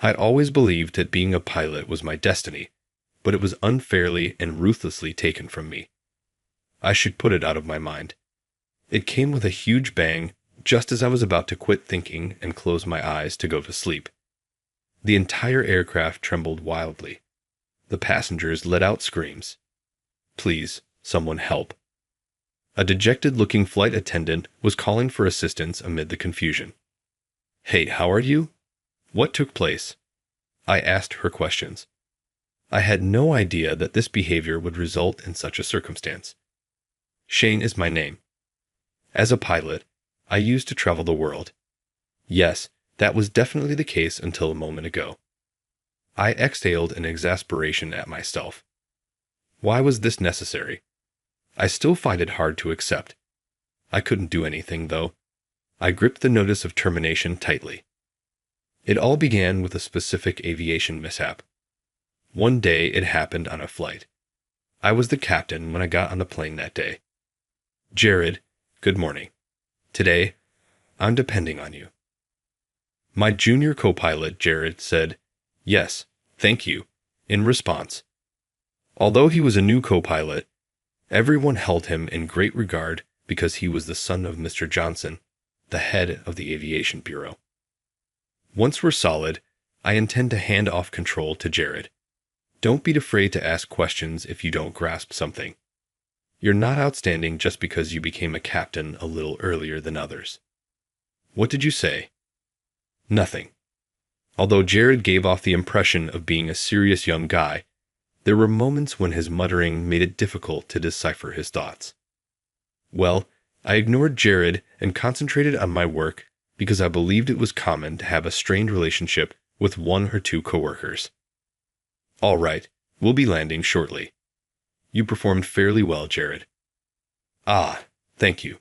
I'd always believed that being a pilot was my destiny, but it was unfairly and ruthlessly taken from me. I should put it out of my mind. It came with a huge bang just as I was about to quit thinking and close my eyes to go to sleep. The entire aircraft trembled wildly. The passengers let out screams. "Please, someone help." A dejected-looking flight attendant was calling for assistance amid the confusion. "Hey, how are you? What took place?" I asked her questions. I had no idea that this behavior would result in such a circumstance. Shane is my name. As a pilot, I used to travel the world. Yes, that was definitely the case until a moment ago. I exhaled in exasperation at myself. Why was this necessary? I still find it hard to accept. I couldn't do anything, though. I gripped the notice of termination tightly. It all began with a specific aviation mishap. One day it happened on a flight. I was the captain when I got on the plane that day. "Jared, good morning. Today, I'm depending on you." My junior co-pilot, Jared, said, "Yes, thank you," in response. Although he was a new co-pilot, everyone held him in great regard because he was the son of Mr. Johnson, the head of the Aviation Bureau. Once we're solid, I intend to hand off control to Jared. Don't be afraid to ask questions if you don't grasp something. You're not outstanding just because you became a captain a little earlier than others. What did you say? Nothing. Although Jared gave off the impression of being a serious young guy, there were moments when his muttering made it difficult to decipher his thoughts. Well, I ignored Jared and concentrated on my work because I believed it was common to have a strained relationship with one or two coworkers. "All right, we'll be landing shortly. You performed fairly well, Jared." "Ah, thank you."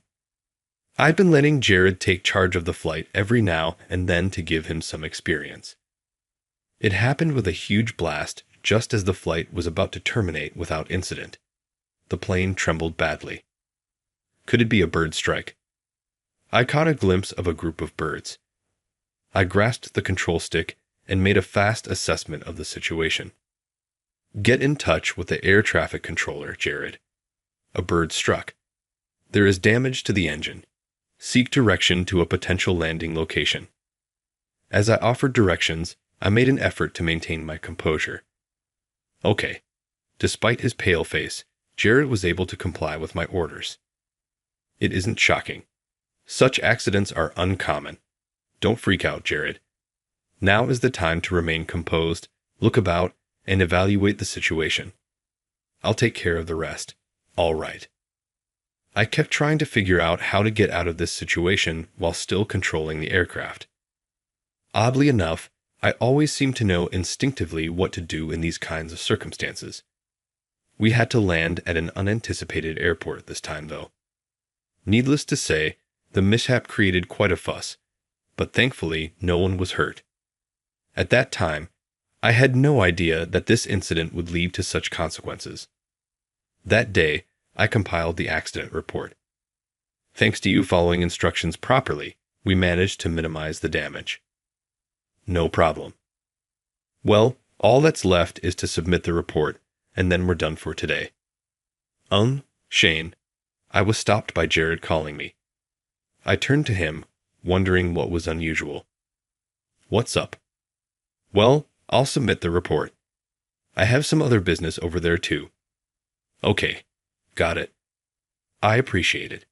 I'd been letting Jared take charge of the flight every now and then to give him some experience. It happened with a huge blast just as the flight was about to terminate without incident. The plane trembled badly. Could it be a bird strike? I caught a glimpse of a group of birds. I grasped the control stick and made a fast assessment of the situation. "Get in touch with the air traffic controller, Jared. A bird struck. There is damage to the engine. Seek direction to a potential landing location." As I offered directions, I made an effort to maintain my composure. Okay. Despite his pale face, Jared was able to comply with my orders. It isn't shocking. Such accidents are uncommon. Don't freak out, Jared. Now is the time to remain composed, look about, and evaluate the situation. I'll take care of the rest. All right. I kept trying to figure out how to get out of this situation while still controlling the aircraft. Oddly enough, I always seem to know instinctively what to do in these kinds of circumstances. We had to land at an unanticipated airport this time, though. Needless to say, the mishap created quite a fuss, but thankfully no one was hurt. At that time, I had no idea that this incident would lead to such consequences. That day, I compiled the accident report. Thanks to you following instructions properly, we managed to minimize the damage. No problem. Well, all that's left is to submit the report, and then we're done for today. Shane. I was stopped by Jared calling me. I turned to him, wondering what was unusual. What's up? Well, I'll submit the report. I have some other business over there too. Okay, got it. I appreciate it.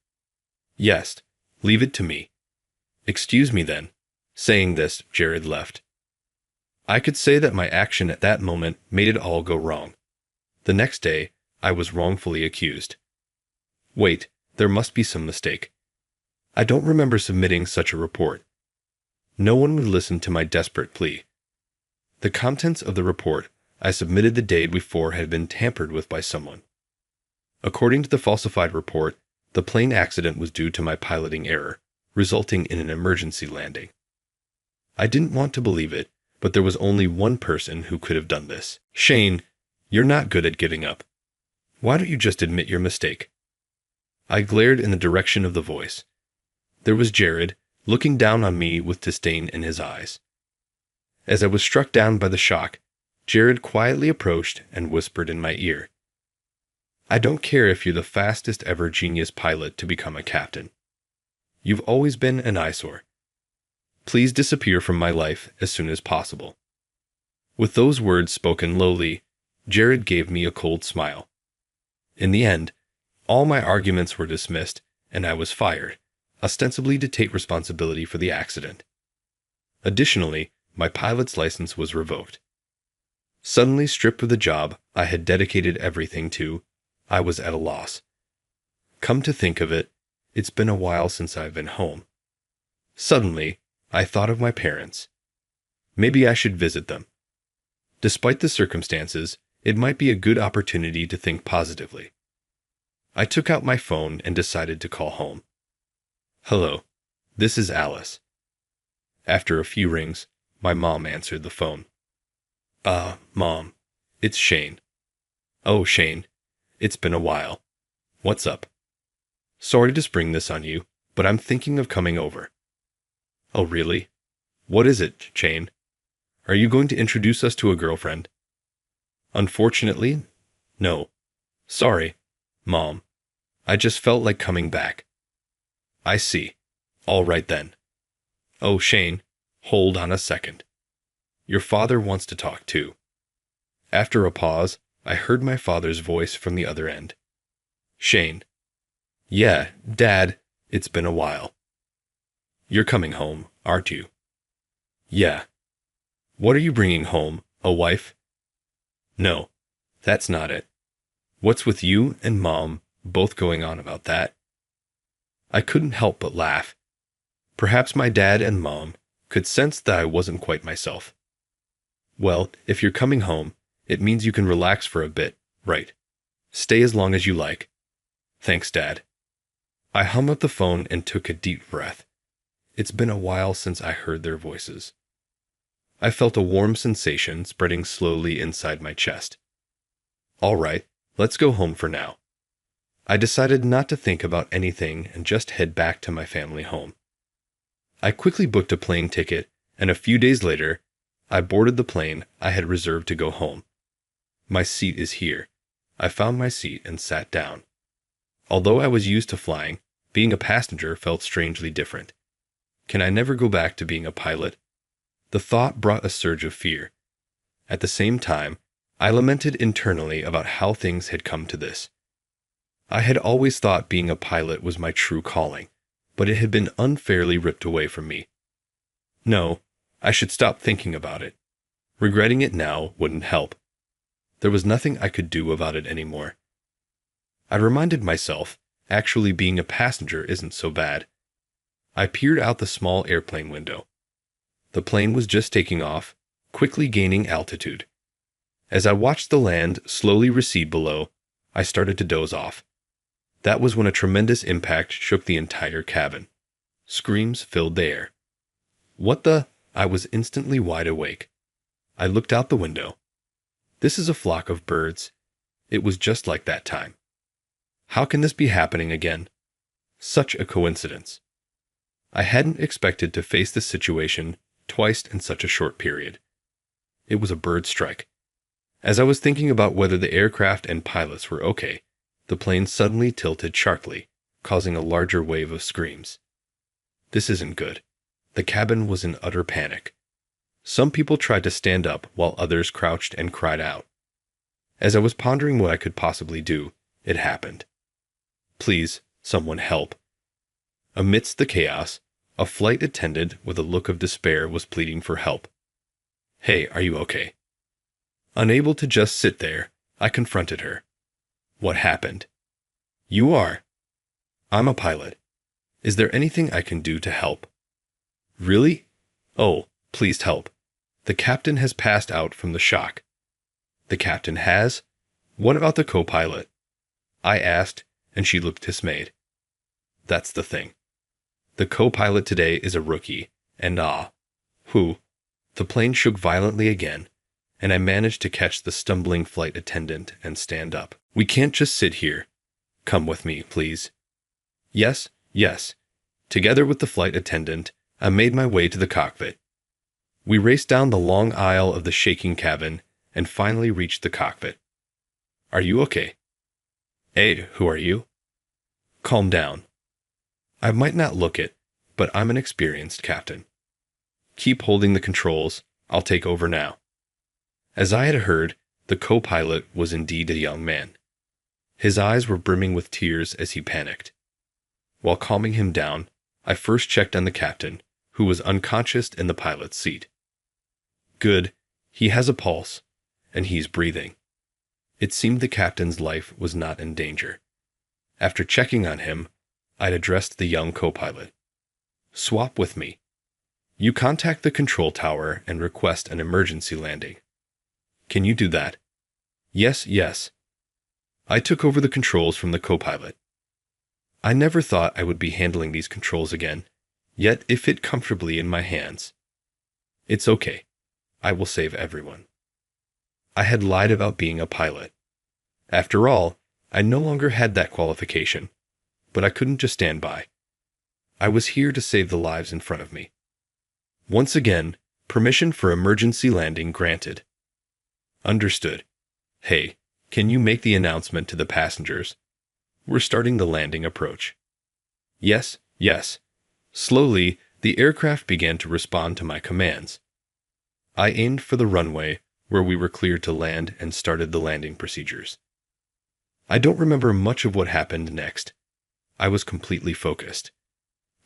Yes, leave it to me. Excuse me then. Saying this, Jared left. I could say that my action at that moment made it all go wrong. The next day, I was wrongfully accused. Wait, there must be some mistake. I don't remember submitting such a report. No one would listen to my desperate plea. The contents of the report I submitted the day before had been tampered with by someone. According to the falsified report, the plane accident was due to my piloting error, resulting in an emergency landing. I didn't want to believe it, but there was only one person who could have done this. Shane, you're not good at giving up. Why don't you just admit your mistake? I glared in the direction of the voice. There was Jared, looking down on me with disdain in his eyes. As I was struck down by the shock, Jared quietly approached and whispered in my ear, "I don't care if you're the fastest ever genius pilot to become a captain. You've always been an eyesore. Please disappear from my life as soon as possible." With those words spoken lowly, Jared gave me a cold smile. In the end, all my arguments were dismissed, and I was fired, ostensibly to take responsibility for the accident. Additionally, my pilot's license was revoked. Suddenly stripped of the job I had dedicated everything to, I was at a loss. Come to think of it, it's been a while since I've been home. Suddenly, I thought of my parents. Maybe I should visit them. Despite the circumstances, it might be a good opportunity to think positively. I took out my phone and decided to call home. "Hello, this is Alice." After a few rings, my mom answered the phone. Mom, it's Shane." "Oh, Shane, it's been a while. What's up?" "Sorry to spring this on you, but I'm thinking of coming over." "Oh, really? What is it, Shane? Are you going to introduce us to a girlfriend?" "Unfortunately, no. Sorry, Mom. I just felt like coming back." "I see. All right then. Oh, Shane, hold on a second. Your father wants to talk too." After a pause, I heard my father's voice from the other end. "Shane." "Yeah, Dad, it's been a while." "You're coming home, aren't you?" "Yeah." "What are you bringing home, a wife?" "No, that's not it. What's with you and Mom both going on about that?" I couldn't help but laugh. Perhaps my dad and Mom could sense that I wasn't quite myself. "Well, if you're coming home, it means you can relax for a bit, right? Stay as long as you like." "Thanks, Dad." I hung up the phone and took a deep breath. It's been a while since I heard their voices. I felt a warm sensation spreading slowly inside my chest. All right, let's go home for now. I decided not to think about anything and just head back to my family home. I quickly booked a plane ticket, and a few days later, I boarded the plane I had reserved to go home. My seat is here. I found my seat and sat down. Although I was used to flying, being a passenger felt strangely different. Can I never go back to being a pilot? The thought brought a surge of fear. At the same time, I lamented internally about how things had come to this. I had always thought being a pilot was my true calling, but it had been unfairly ripped away from me. No, I should stop thinking about it. Regretting it now wouldn't help. There was nothing I could do about it anymore. I reminded myself, actually being a passenger isn't so bad. I peered out the small airplane window. The plane was just taking off, quickly gaining altitude. As I watched the land slowly recede below, I started to doze off. That was when a tremendous impact shook the entire cabin. Screams filled the air. "What the?" I was instantly wide awake. I looked out the window. This is a flock of birds. It was just like that time. How can this be happening again? Such a coincidence. I hadn't expected to face this situation twice in such a short period. It was a bird strike. As I was thinking about whether the aircraft and pilots were okay, the plane suddenly tilted sharply, causing a larger wave of screams. This isn't good. The cabin was in utter panic. Some people tried to stand up while others crouched and cried out. As I was pondering what I could possibly do, it happened. "Please, someone help." Amidst the chaos, a flight attendant with a look of despair was pleading for help. "Hey, are you okay?" Unable to just sit there, I confronted her. "What happened?" "You are." "I'm a pilot. Is there anything I can do to help?" "Really? Oh, please help. The captain has passed out from the shock." "The captain has? What about the co-pilot?" I asked, and she looked dismayed. "That's the thing. The co-pilot today is a rookie, and the plane shook violently again, and I managed to catch the stumbling flight attendant and stand up. "We can't just sit here. Come with me, please." Yes. Together with the flight attendant, I made my way to the cockpit. We raced down the long aisle of the shaking cabin and finally reached the cockpit. Are you okay? Hey, who are you? Calm down. I might not look it, but I'm an experienced captain. Keep holding the controls. I'll take over now. As I had heard, the co-pilot was indeed a young man. His eyes were brimming with tears as he panicked. While calming him down, I first checked on the captain, who was unconscious in the pilot's seat. Good, he has a pulse, and he's breathing. It seemed the captain's life was not in danger. After checking on him, I'd addressed the young co-pilot. Swap with me. You contact the control tower and request an emergency landing. Can you do that? Yes, yes. I took over the controls from the co-pilot. I never thought I would be handling these controls again, yet it fit comfortably in my hands. It's okay. I will save everyone. I had lied about being a pilot. After all, I no longer had that qualification, but I couldn't just stand by. I was here to save the lives in front of me. Once again, permission for emergency landing granted. Understood. Hey, can you make the announcement to the passengers? We're starting the landing approach. Yes, yes. Slowly, the aircraft began to respond to my commands. I aimed for the runway, where we were cleared to land, and started the landing procedures. I don't remember much of what happened next. I was completely focused.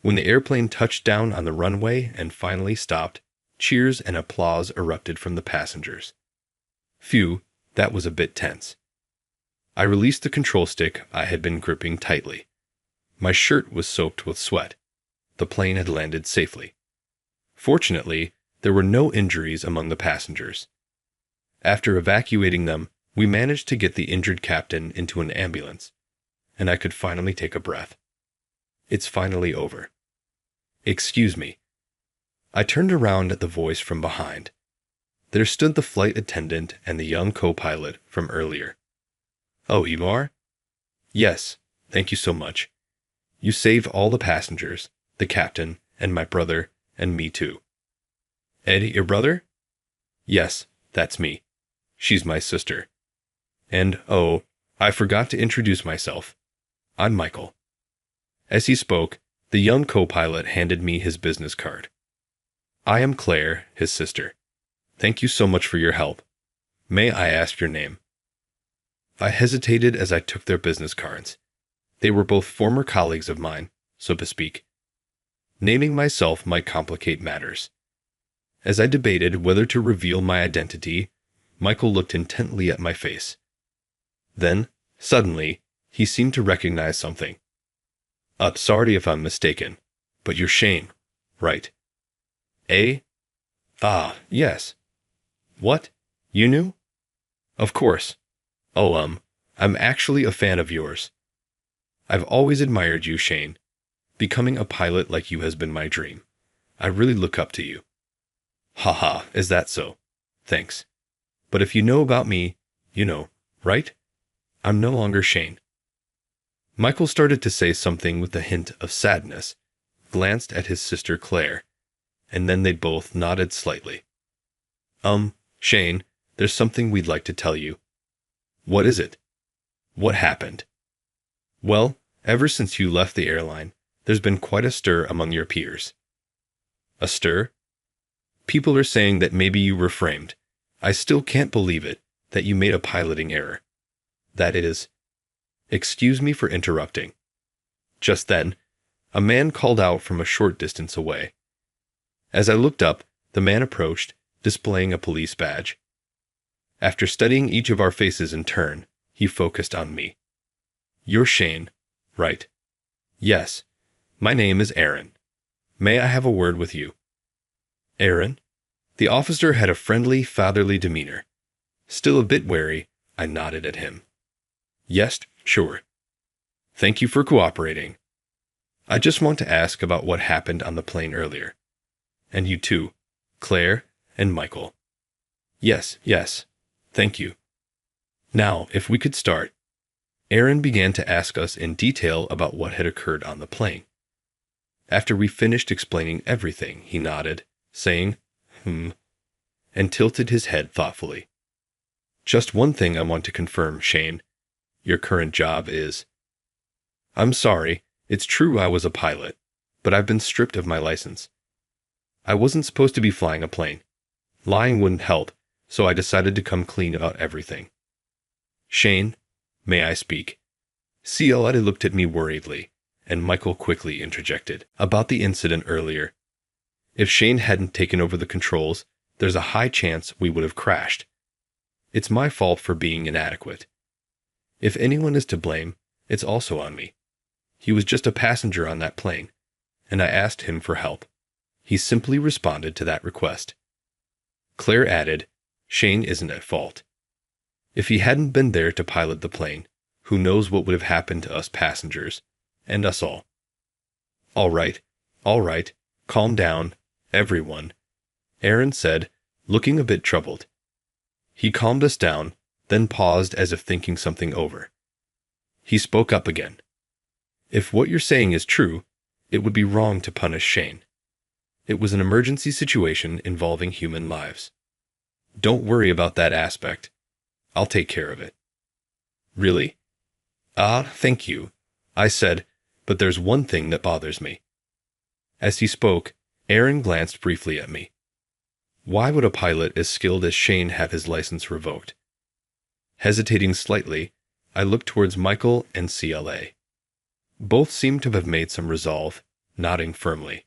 When the airplane touched down on the runway and finally stopped, cheers and applause erupted from the passengers. Phew, that was a bit tense. I released the control stick I had been gripping tightly. My shirt was soaked with sweat. The plane had landed safely. Fortunately, there were no injuries among the passengers. After evacuating them, we managed to get the injured captain into an ambulance, and I could finally take a breath. It's finally over. Excuse me. I turned around at the voice from behind. There stood the flight attendant and the young co-pilot from earlier. Oh, you are? Yes, thank you so much. You saved all the passengers, the captain, and my brother, and me too. Ed, your brother? Yes, that's me. She's my sister. And, oh, I forgot to introduce myself. I'm Michael. As he spoke, the young co-pilot handed me his business card. I am Claire, his sister. Thank you so much for your help. May I ask your name? I hesitated as I took their business cards. They were both former colleagues of mine, so to speak. Naming myself might complicate matters. As I debated whether to reveal my identity, Michael looked intently at my face. Then, suddenly, he seemed to recognize something. Sorry if I'm mistaken, but you're Shane, right? Eh? Ah, yes. What? You knew? Of course. Oh, I'm actually a fan of yours. I've always admired you, Shane. Becoming a pilot like you has been my dream. I really look up to you. Haha, is that so? Thanks. But if you know about me, you know, right? I'm no longer Shane. Michael started to say something with a hint of sadness, glanced at his sister Claire, and then they both nodded slightly. Shane, there's something we'd like to tell you. What is it? What happened? Well, ever since you left the airline, there's been quite a stir among your peers. A stir? People are saying that maybe you were framed. I still can't believe it, that you made a piloting error. That is... Excuse me for interrupting. Just then, a man called out from a short distance away. As I looked up, the man approached, displaying a police badge. After studying each of our faces in turn, he focused on me. You're Shane, right? Yes. My name is Aaron. May I have a word with you? Aaron? The officer had a friendly, fatherly demeanor. Still a bit wary, I nodded at him. Yes, sure. Thank you for cooperating. I just want to ask about what happened on the plane earlier. And you too, Claire and Michael. Yes, yes. Thank you. Now, if we could start. Aaron began to ask us in detail about what had occurred on the plane. After we finished explaining everything, he nodded, saying, and tilted his head thoughtfully. Just one thing I want to confirm, Shane. Your current job is... I'm sorry, it's true I was a pilot, but I've been stripped of my license. I wasn't supposed to be flying a plane. Lying wouldn't help, so I decided to come clean about everything. Shane, may I speak? CLA looked at me worriedly, and Michael quickly interjected about the incident earlier. If Shane hadn't taken over the controls, there's a high chance we would have crashed. It's my fault for being inadequate. If anyone is to blame, it's also on me. He was just a passenger on that plane, and I asked him for help. He simply responded to that request. Claire added, Shane isn't at fault. If he hadn't been there to pilot the plane, who knows what would have happened to us passengers, and us all. All right, calm down, everyone, Aaron said, looking a bit troubled. He calmed us down, then paused as if thinking something over. He spoke up again. If what you're saying is true, it would be wrong to punish Shane. It was an emergency situation involving human lives. Don't worry about that aspect. I'll take care of it. Really? Thank you, I said, but there's one thing that bothers me. As he spoke, Aaron glanced briefly at me. Why would a pilot as skilled as Shane have his license revoked? Hesitating slightly, I looked towards Michael and CLA. Both seemed to have made some resolve, nodding firmly.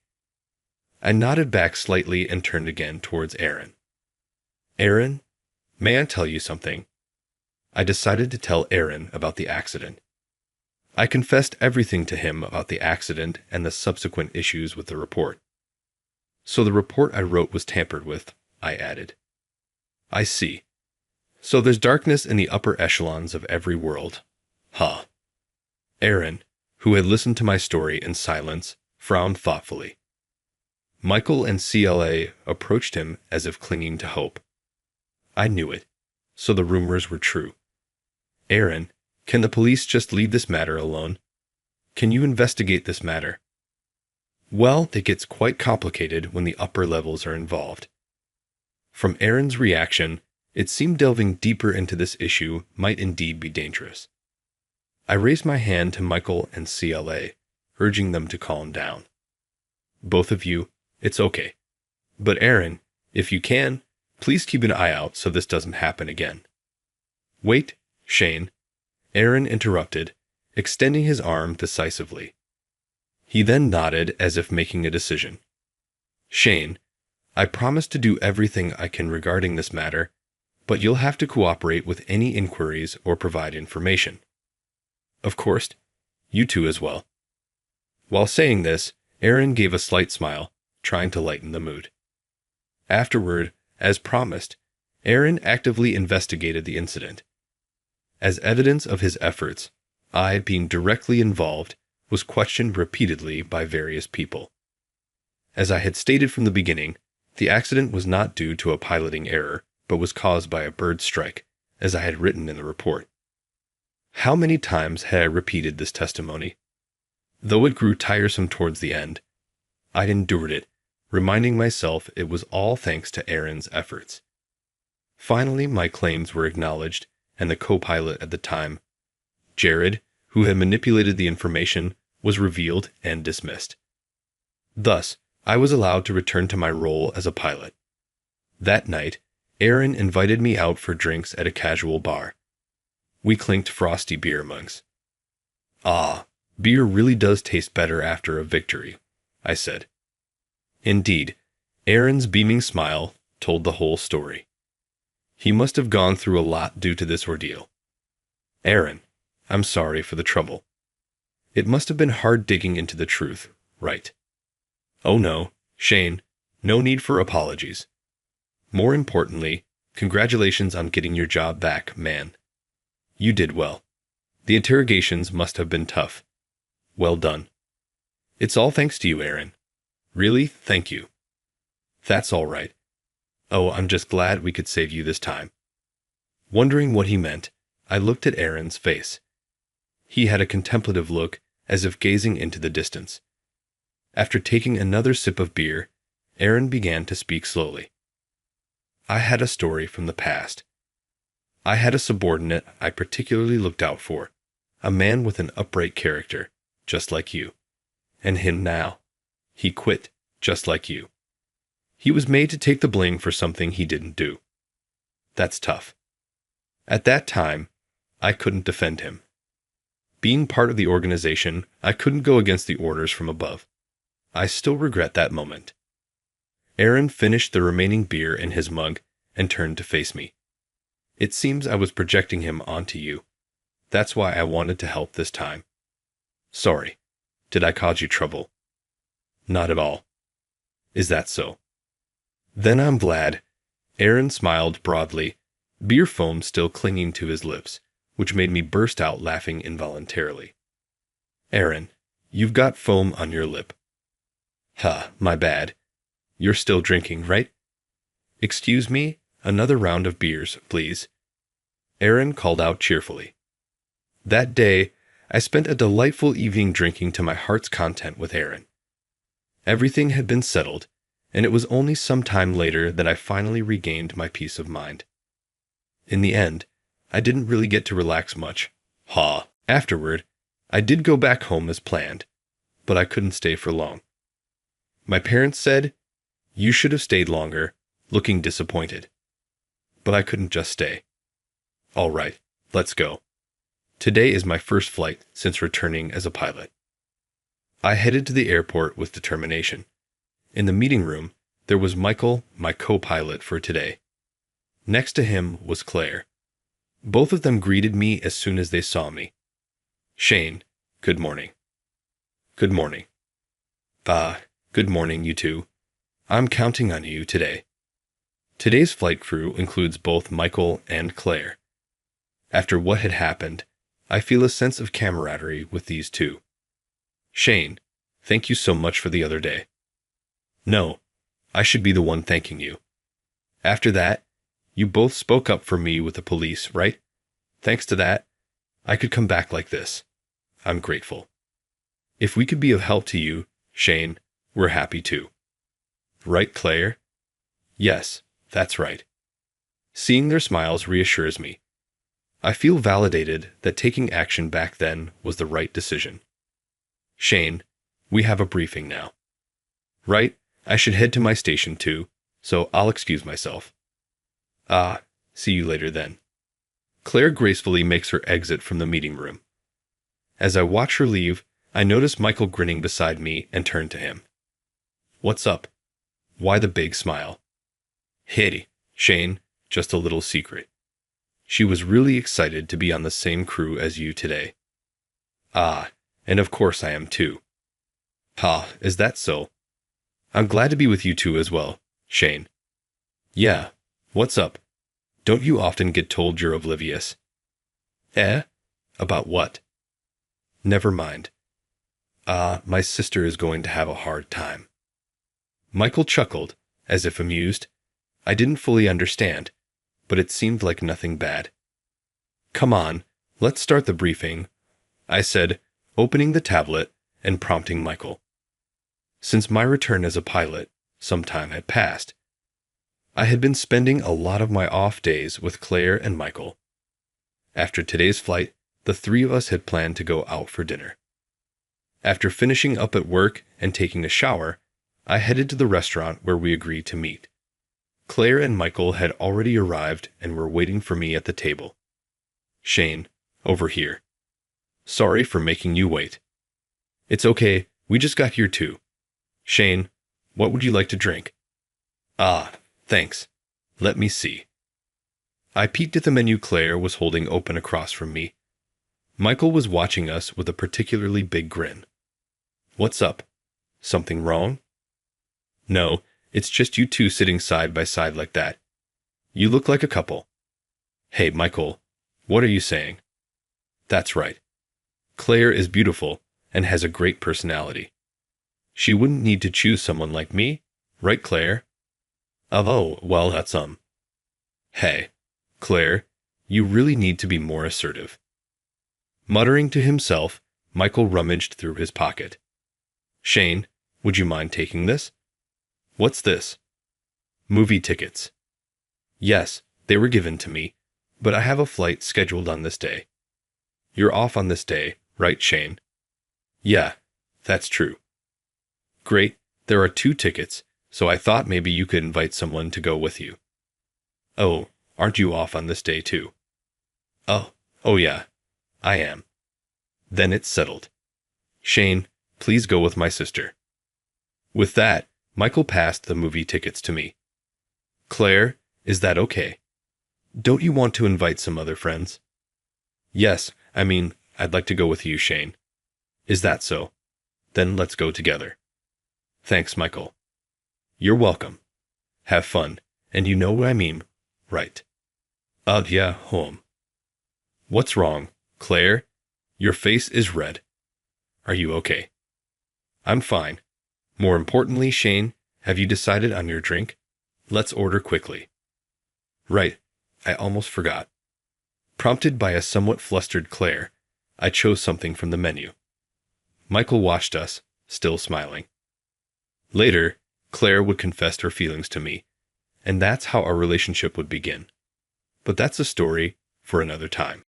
I nodded back slightly and turned again towards Aaron. Aaron, may I tell you something? I decided to tell Aaron about the accident. I confessed everything to him about the accident and the subsequent issues with the report. So the report I wrote was tampered with, I added. I see. So there's darkness in the upper echelons of every world. Huh. Aaron, who had listened to my story in silence, frowned thoughtfully. Michael and CLA approached him as if clinging to hope. I knew it. So the rumors were true. Aaron, can the police just leave this matter alone? Can you investigate this matter? Well, it gets quite complicated when the upper levels are involved. From Aaron's reaction, it seemed delving deeper into this issue might indeed be dangerous. I raised my hand to Michael and CLA, urging them to calm down. Both of you, it's okay. But Aaron, if you can, please keep an eye out so this doesn't happen again. Wait, Shane, Aaron interrupted, extending his arm decisively. He then nodded as if making a decision. Shane, I promise to do everything I can regarding this matter, but you'll have to cooperate with any inquiries or provide information. Of course, you two as well. While saying this, Aaron gave a slight smile, trying to lighten the mood. Afterward, as promised, Aaron actively investigated the incident. As evidence of his efforts, I, being directly involved, was questioned repeatedly by various people. As I had stated from the beginning, the accident was not due to a piloting error, but was caused by a bird strike, as I had written in the report. How many times had I repeated this testimony? Though it grew tiresome towards the end, I'd endured it, reminding myself it was all thanks to Aaron's efforts. Finally, my claims were acknowledged, and the co-pilot at the time, Jared, who had manipulated the information, was revealed and dismissed. Thus, I was allowed to return to my role as a pilot. That night, Aaron invited me out for drinks at a casual bar. We clinked frosty beer mugs. Beer really does taste better after a victory, I said. Indeed, Aaron's beaming smile told the whole story. He must have gone through a lot due to this ordeal. Aaron, I'm sorry for the trouble. It must have been hard digging into the truth, right? Oh no, Shane, no need for apologies. More importantly, congratulations on getting your job back, man. You did well. The interrogations must have been tough. Well done. It's all thanks to you, Aaron. Really, thank you. That's all right. Oh, I'm just glad we could save you this time. Wondering what he meant, I looked at Aaron's face. He had a contemplative look, as if gazing into the distance. After taking another sip of beer, Aaron began to speak slowly. I had a story from the past. I had a subordinate I particularly looked out for, a man with an upright character, just like you. And him now. He quit, just like you. He was made to take the blame for something he didn't do. That's tough. At that time, I couldn't defend him. Being part of the organization, I couldn't go against the orders from above. I still regret that moment. Aaron finished the remaining beer in his mug and turned to face me. It seems I was projecting him onto you. That's why I wanted to help this time. Sorry. Did I cause you trouble? Not at all. Is that so? Then I'm glad. Aaron smiled broadly, beer foam still clinging to his lips, which made me burst out laughing involuntarily. Aaron, you've got foam on your lip. Huh, my bad. You're still drinking, right? Excuse me, another round of beers, please. Aaron called out cheerfully. That day, I spent a delightful evening drinking to my heart's content with Aaron. Everything had been settled, and it was only some time later that I finally regained my peace of mind. In the end, I didn't really get to relax much. Afterward, I did go back home as planned, but I couldn't stay for long. My parents said, "You should have stayed longer," looking disappointed. But I couldn't just stay. All right, let's go. Today is my first flight since returning as a pilot. I headed to the airport with determination. In the meeting room, there was Michael, my co-pilot for today. Next to him was Claire. Both of them greeted me as soon as they saw me. Shane, good morning. Good morning. Good morning, you two. I'm counting on you today. Today's flight crew includes both Michael and Claire. After what had happened, I feel a sense of camaraderie with these two. Shane, thank you so much for the other day. No, I should be the one thanking you. After that, you both spoke up for me with the police, right? Thanks to that, I could come back like this. I'm grateful. If we could be of help to you, Shane, we're happy too. Right, Claire? Yes, that's right. Seeing their smiles reassures me. I feel validated that taking action back then was the right decision. Shane, we have a briefing now. Right, I should head to my station too, so I'll excuse myself. See you later then. Claire gracefully makes her exit from the meeting room. As I watch her leave, I notice Michael grinning beside me and turn to him. What's up? Why the big smile? Hey, Shane, just a little secret. She was really excited to be on the same crew as you today. And of course I am too. Is that so? I'm glad to be with you two as well, Shane. Yeah, what's up? Don't you often get told you're oblivious? About what? Never mind. My sister is going to have a hard time. Michael chuckled, as if amused. I didn't fully understand, but it seemed like nothing bad. Come on, let's start the briefing, I said, opening the tablet and prompting Michael. Since my return as a pilot, some time had passed. I had been spending a lot of my off days with Claire and Michael. After today's flight, the three of us had planned to go out for dinner. After finishing up at work and taking a shower, I headed to the restaurant where we agreed to meet. Claire and Michael had already arrived and were waiting for me at the table. Shane, over here. Sorry for making you wait. It's okay, we just got here too. Shane, what would you like to drink? Thanks. Let me see. I peeked at the menu Claire was holding open across from me. Michael was watching us with a particularly big grin. What's up? Something wrong? No, it's just you two sitting side by side like that. You look like a couple. Hey, Michael, what are you saying? That's right. Claire is beautiful and has a great personality. She wouldn't need to choose someone like me, right, Claire? Oh, well, that's Hey, Claire, you really need to be more assertive. Muttering to himself, Michael rummaged through his pocket. Shane, would you mind taking this? What's this? Movie tickets. Yes, they were given to me, but I have a flight scheduled on this day. You're off on this day, right, Shane? Yeah, that's true. Great, there are 2 tickets, so I thought maybe you could invite someone to go with you. Oh, aren't you off on this day too? Oh yeah, I am. Then it's settled. Shane, please go with my sister. With that, Michael passed the movie tickets to me. Claire, is that okay? Don't you want to invite some other friends? Yes, I'd like to go with you, Shane. Is that so? Then let's go together. Thanks, Michael. You're welcome. Have fun, and you know what I mean, right? Yeah, home. What's wrong, Claire? Your face is red. Are you okay? I'm fine. More importantly, Shane, have you decided on your drink? Let's order quickly. Right, I almost forgot. Prompted by a somewhat flustered Claire, I chose something from the menu. Michael watched us, still smiling. Later, Claire would confess her feelings to me, and that's how our relationship would begin. But that's a story for another time.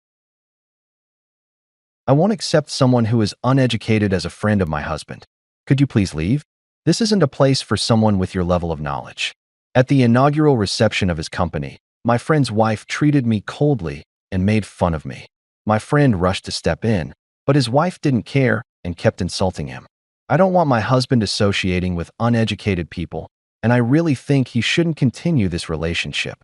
I won't accept someone who is uneducated as a friend of my husband. Could you please leave? This isn't a place for someone with your level of knowledge. At the inaugural reception of his company, my friend's wife treated me coldly and made fun of me. My friend rushed to step in, but his wife didn't care and kept insulting him. I don't want my husband associating with uneducated people, and I really think he shouldn't continue this relationship.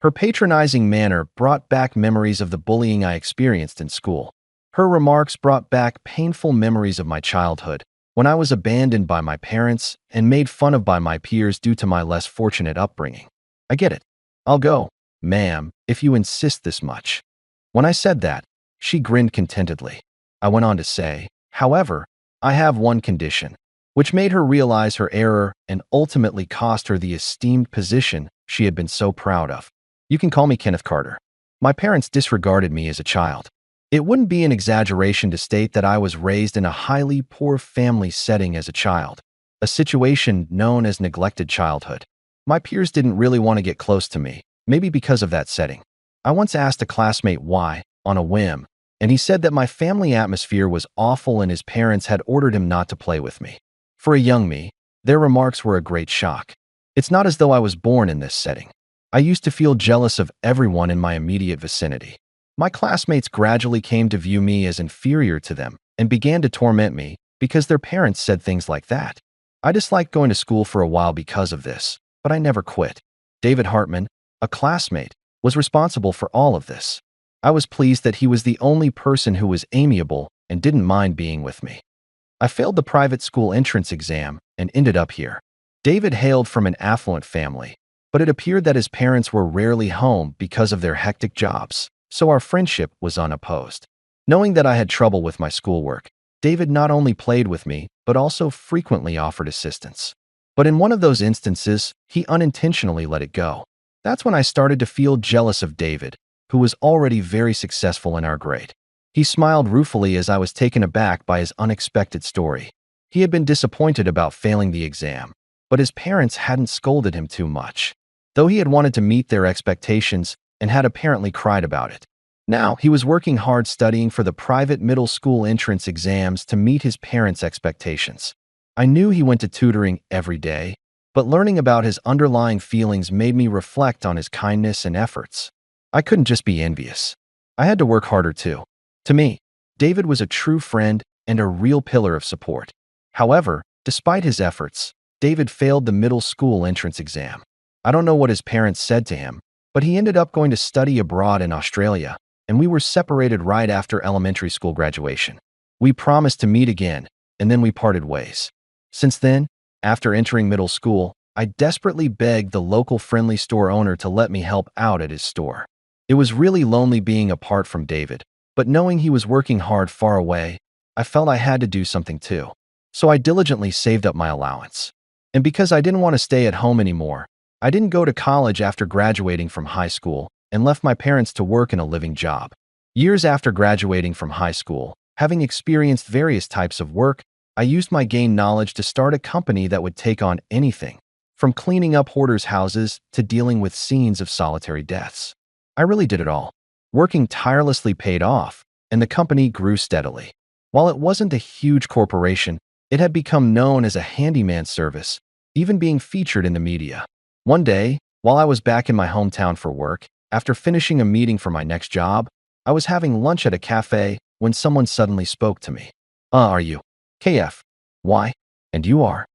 Her patronizing manner brought back memories of the bullying I experienced in school. Her remarks brought back painful memories of my childhood, when I was abandoned by my parents and made fun of by my peers due to my less fortunate upbringing. I get it. I'll go, ma'am, if you insist this much. When I said that, she grinned contentedly. I went on to say, however, I have one condition, which made her realize her error and ultimately cost her the esteemed position she had been so proud of. You can call me Kenneth Carter. My parents disregarded me as a child. It wouldn't be an exaggeration to state that I was raised in a highly poor family setting as a child, a situation known as neglected childhood. My peers didn't really want to get close to me, maybe because of that setting. I once asked a classmate why, on a whim, and he said that my family atmosphere was awful and his parents had ordered him not to play with me. For a young me, their remarks were a great shock. It's not as though I was born in this setting. I used to feel jealous of everyone in my immediate vicinity. My classmates gradually came to view me as inferior to them and began to torment me because their parents said things like that. I disliked going to school for a while because of this, but I never quit. David Hartman, a classmate, was responsible for all of this. I was pleased that he was the only person who was amiable and didn't mind being with me. I failed the private school entrance exam and ended up here. David hailed from an affluent family, but it appeared that his parents were rarely home because of their hectic jobs. So our friendship was unopposed. Knowing that I had trouble with my schoolwork, David not only played with me, but also frequently offered assistance. But in one of those instances, he unintentionally let it go. That's when I started to feel jealous of David, who was already very successful in our grade. He smiled ruefully as I was taken aback by his unexpected story. He had been disappointed about failing the exam, but his parents hadn't scolded him too much, though he had wanted to meet their expectations and had apparently cried about it. Now, he was working hard studying for the private middle school entrance exams to meet his parents' expectations. I knew he went to tutoring every day, but learning about his underlying feelings made me reflect on his kindness and efforts. I couldn't just be envious. I had to work harder too. To me, David was a true friend and a real pillar of support. However, despite his efforts, David failed the middle school entrance exam. I don't know what his parents said to him, but he ended up going to study abroad in Australia, and we were separated right after elementary school graduation. We promised to meet again, and then we parted ways. Since then, after entering middle school, I desperately begged the local friendly store owner to let me help out at his store. It was really lonely being apart from David, but knowing he was working hard far away, I felt I had to do something too. So I diligently saved up my allowance. And because I didn't want to stay at home anymore, I didn't go to college after graduating from high school and left my parents to work in a living job. Years after graduating from high school, having experienced various types of work, I used my gained knowledge to start a company that would take on anything. from cleaning up hoarders' houses to dealing with scenes of solitary deaths. I really did it all. Working tirelessly paid off, and the company grew steadily. While it wasn't a huge corporation, it had become known as a handyman service, even being featured in the media. One day, while I was back in my hometown for work, after finishing a meeting for my next job, I was having lunch at a cafe when someone suddenly spoke to me. Are you? KF. Why? And you are?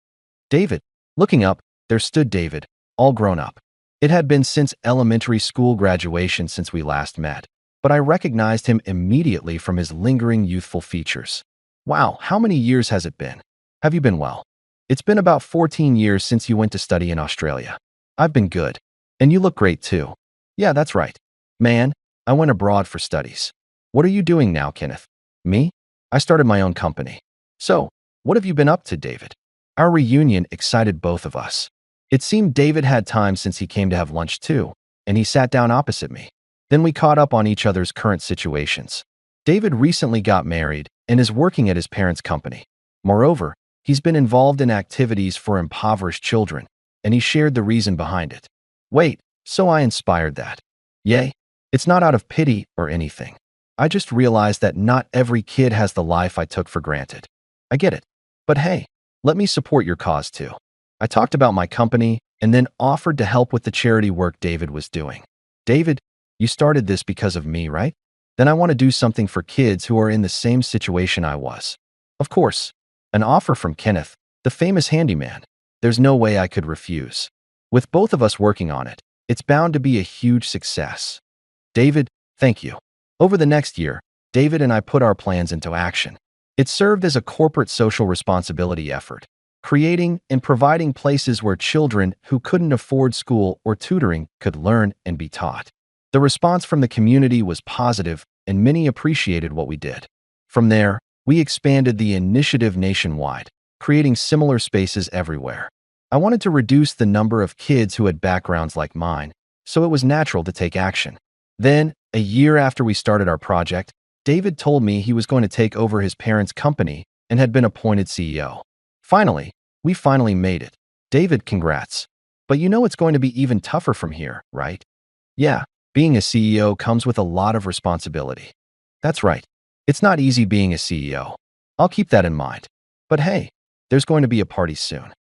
David. Looking up, there stood David, all grown up. It had been since elementary school graduation since we last met, but I recognized him immediately from his lingering youthful features. Wow, how many years has it been? Have you been well? It's been about 14 years since you went to study in Australia. I've been good. And you look great too. Yeah, that's right. Man, I went abroad for studies. What are you doing now, Kenneth? Me? I started my own company. So, what have you been up to, David? Our reunion excited both of us. It seemed David had time since he came to have lunch too, and he sat down opposite me. Then we caught up on each other's current situations. David recently got married and is working at his parents' company. Moreover, he's been involved in activities for impoverished children, and he shared the reason behind it. Wait, so I inspired that. Yay, it's not out of pity or anything. I just realized that not every kid has the life I took for granted. I get it. But hey, let me support your cause too. I talked about my company and then offered to help with the charity work David was doing. David, you started this because of me, right? Then I want to do something for kids who are in the same situation I was. Of course, an offer from Kenneth, the famous handyman. There's no way I could refuse. With both of us working on it, it's bound to be a huge success. David, thank you. Over the next year, David and I put our plans into action. It served as a corporate social responsibility effort, creating and providing places where children who couldn't afford school or tutoring could learn and be taught. The response from the community was positive, and many appreciated what we did. From there, we expanded the initiative nationwide, creating similar spaces everywhere. I wanted to reduce the number of kids who had backgrounds like mine, so it was natural to take action. Then, a year after we started our project, David told me he was going to take over his parents' company and had been appointed CEO. We finally made it. David, congrats. But you know it's going to be even tougher from here, right? Yeah, being a CEO comes with a lot of responsibility. That's right. It's not easy being a CEO. I'll keep that in mind. But hey, there's going to be a party soon.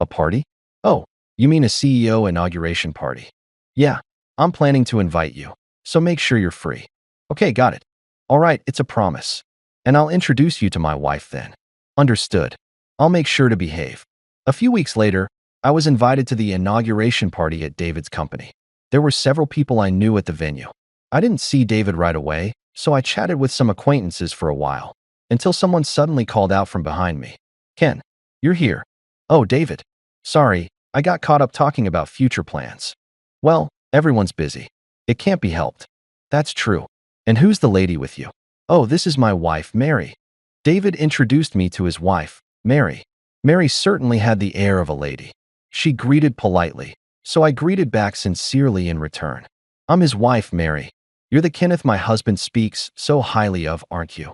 A party? Oh, you mean a CEO inauguration party? Yeah, I'm planning to invite you, so make sure you're free. Okay, got it. All right, it's a promise. And I'll introduce you to my wife then. Understood. I'll make sure to behave. A few weeks later, I was invited to the inauguration party at David's company. There were several people I knew at the venue. I didn't see David right away, so I chatted with some acquaintances for a while, until someone suddenly called out from behind me. Ken, you're here. Oh, David. Sorry, I got caught up talking about future plans. Well, everyone's busy. It can't be helped. That's true. And who's the lady with you? Oh, this is my wife, Mary. David introduced me to his wife, Mary. Mary certainly had the air of a lady. She greeted politely, so I greeted back sincerely in return. I'm his wife, Mary. You're the Kenneth my husband speaks so highly of, aren't you?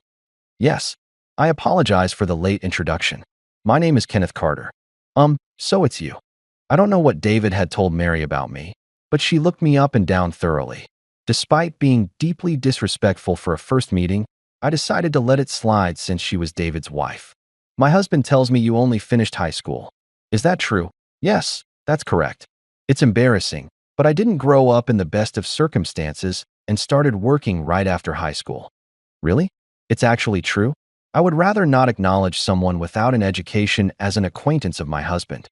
Yes. I apologize for the late introduction. My name is Kenneth Carter. So it's you. I don't know what David had told Mary about me, but she looked me up and down thoroughly. Despite being deeply disrespectful for a first meeting, I decided to let it slide since she was David's wife. My husband tells me you only finished high school. Is that true? Yes, that's correct. It's embarrassing, but I didn't grow up in the best of circumstances and started working right after high school. Really? It's actually true? I would rather not acknowledge someone without an education as an acquaintance of my husband.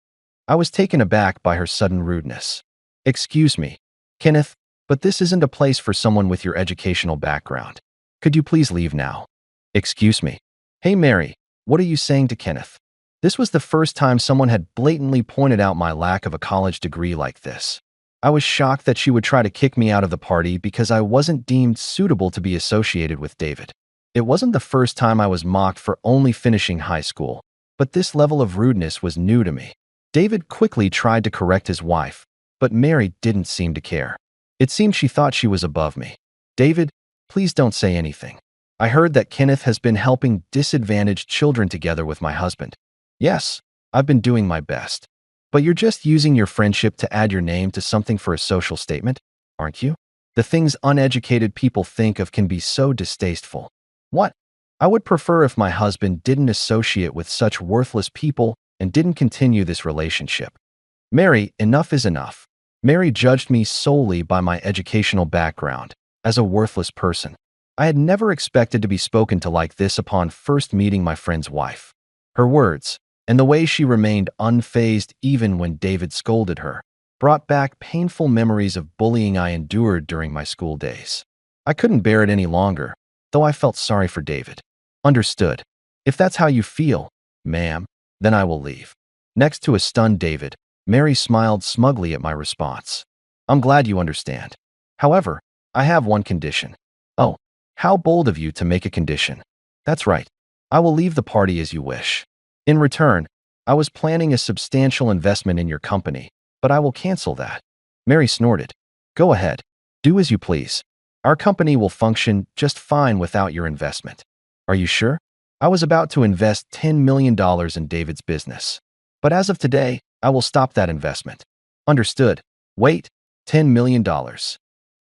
I was taken aback by her sudden rudeness. Excuse me, Kenneth, but this isn't a place for someone with your educational background. Could you please leave now? Excuse me. Hey, Mary, what are you saying to Kenneth? This was the first time someone had blatantly pointed out my lack of a college degree like this. I was shocked that she would try to kick me out of the party because I wasn't deemed suitable to be associated with David. It wasn't the first time I was mocked for only finishing high school, but this level of rudeness was new to me. David quickly tried to correct his wife, but Mary didn't seem to care. It seemed she thought she was above me. David, please don't say anything. I heard that Kenneth has been helping disadvantaged children together with my husband. Yes, I've been doing my best. But you're just using your friendship to add your name to something for a social statement, aren't you? The things uneducated people think of can be so distasteful. What? I would prefer if my husband didn't associate with such worthless people and didn't continue this relationship. Mary, enough is enough. Mary judged me solely by my educational background, as a worthless person. I had never expected to be spoken to like this upon first meeting my friend's wife. Her words, and the way she remained unfazed even when David scolded her, brought back painful memories of bullying I endured during my school days. I couldn't bear it any longer, though I felt sorry for David. Understood. If that's how you feel, ma'am, then I will leave. Next to a stunned David, Mary smiled smugly at my response. I'm glad you understand. However, I have one condition. Oh, how bold of you to make a condition. That's right. I will leave the party as you wish. In return, I was planning a substantial investment in your company, but I will cancel that. Mary snorted. Go ahead. Do as you please. Our company will function just fine without your investment. Are you sure? I was about to invest $10 million in David's business. But as of today, I will stop that investment. Understood. Wait, $10 million.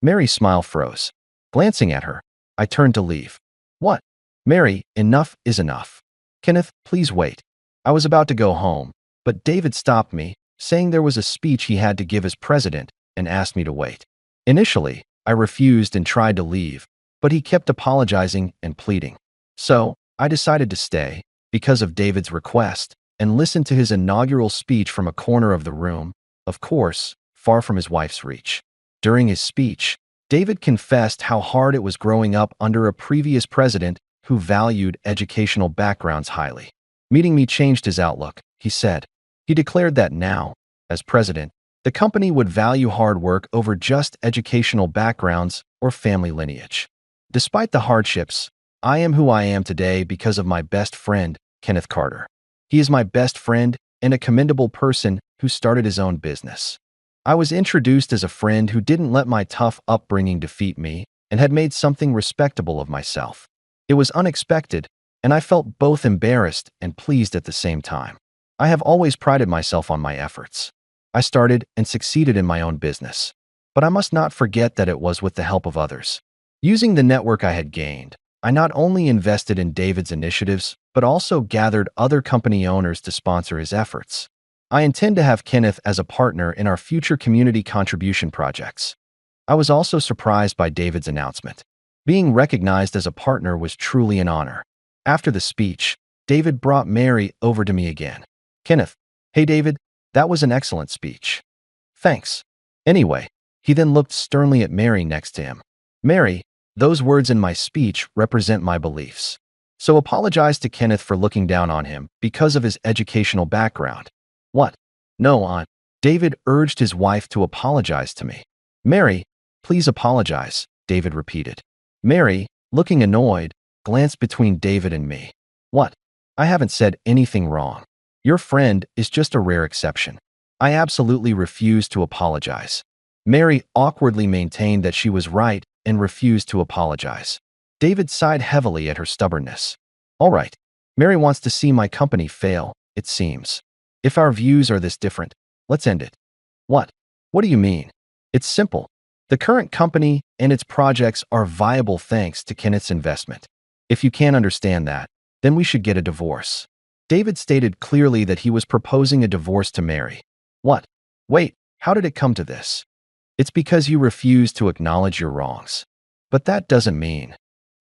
Mary's smile froze. Glancing at her, I turned to leave. What? Mary, enough is enough. Kenneth, please wait. I was about to go home, but David stopped me, saying there was a speech he had to give as president, and asked me to wait. Initially, I refused and tried to leave, but he kept apologizing and pleading. So, I decided to stay, because of David's request, and listen to his inaugural speech from a corner of the room, of course, far from his wife's reach. During his speech, David confessed how hard it was growing up under a previous president who valued educational backgrounds highly. Meeting me changed his outlook, he said. He declared that now, as president, the company would value hard work over just educational backgrounds or family lineage. Despite the hardships, I am who I am today because of my best friend, Kenneth Carter. He is my best friend and a commendable person who started his own business. I was introduced as a friend who didn't let my tough upbringing defeat me and had made something respectable of myself. It was unexpected, and I felt both embarrassed and pleased at the same time. I have always prided myself on my efforts. I started and succeeded in my own business, but I must not forget that it was with the help of others. Using the network I had gained, I not only invested in David's initiatives, but also gathered other company owners to sponsor his efforts. I intend to have Kenneth as a partner in our future community contribution projects. I was also surprised by David's announcement. Being recognized as a partner was truly an honor. After the speech, David brought Mary over to me again. Kenneth, hey David, that was an excellent speech. Thanks. Anyway, he then looked sternly at Mary next to him. Mary, those words in my speech represent my beliefs. So apologize to Kenneth for looking down on him because of his educational background. What? No, Aunt. David urged his wife to apologize to me. Mary, please apologize, David repeated. Mary, looking annoyed, glanced between David and me. What? I haven't said anything wrong. Your friend is just a rare exception. I absolutely refuse to apologize. Mary awkwardly maintained that she was right and refused to apologize. David sighed heavily at her stubbornness. All right, Mary wants to see my company fail, it seems. If our views are this different, let's end it. What? What do you mean? It's simple. The current company and its projects are viable thanks to Kenneth's investment. If you can't understand that, then we should get a divorce. David stated clearly that he was proposing a divorce to Mary. What? Wait, how did it come to this? It's because you refuse to acknowledge your wrongs. But that doesn't mean.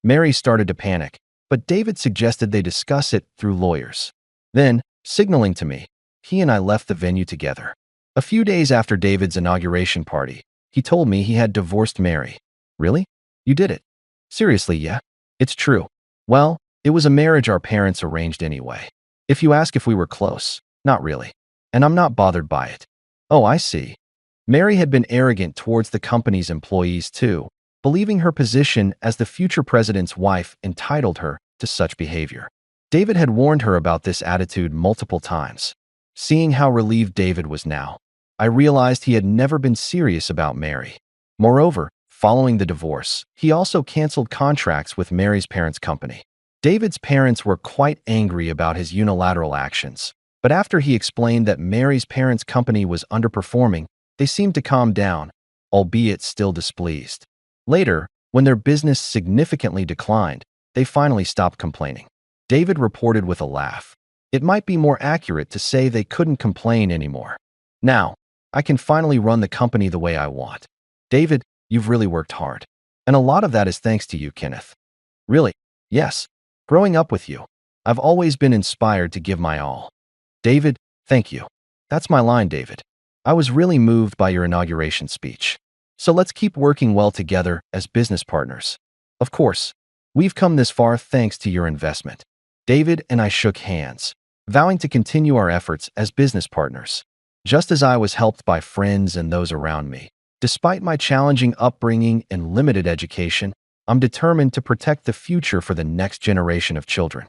Mary started to panic, but David suggested they discuss it through lawyers. Then, signaling to me, he and I left the venue together. A few days after David's inauguration party, he told me he had divorced Mary. Really? You did it? Seriously, yeah. It's true. Well, it was a marriage our parents arranged anyway. If you ask if we were close, not really. And I'm not bothered by it. Oh, I see. Mary had been arrogant towards the company's employees too, believing her position as the future president's wife entitled her to such behavior. David had warned her about this attitude multiple times. Seeing how relieved David was now, I realized he had never been serious about Mary. Moreover, following the divorce, he also canceled contracts with Mary's parents' company. David's parents were quite angry about his unilateral actions, But after he explained that Mary's parents' company was underperforming, they seemed to calm down, albeit still displeased. Later, when their business significantly declined, they finally stopped complaining. David reported with a laugh. It might be more accurate to say they couldn't complain anymore. Now, I can finally run the company the way I want. David, you've really worked hard. And a lot of that is thanks to you, Kenneth. Really? Yes. Growing up with you, I've always been inspired to give my all. David, thank you. That's my line, David. I was really moved by your inauguration speech. So let's keep working well together as business partners. Of course, we've come this far thanks to your investment. David and I shook hands, vowing to continue our efforts as business partners. Just as I was helped by friends and those around me. Despite my challenging upbringing and limited education, I'm determined to protect the future for the next generation of children.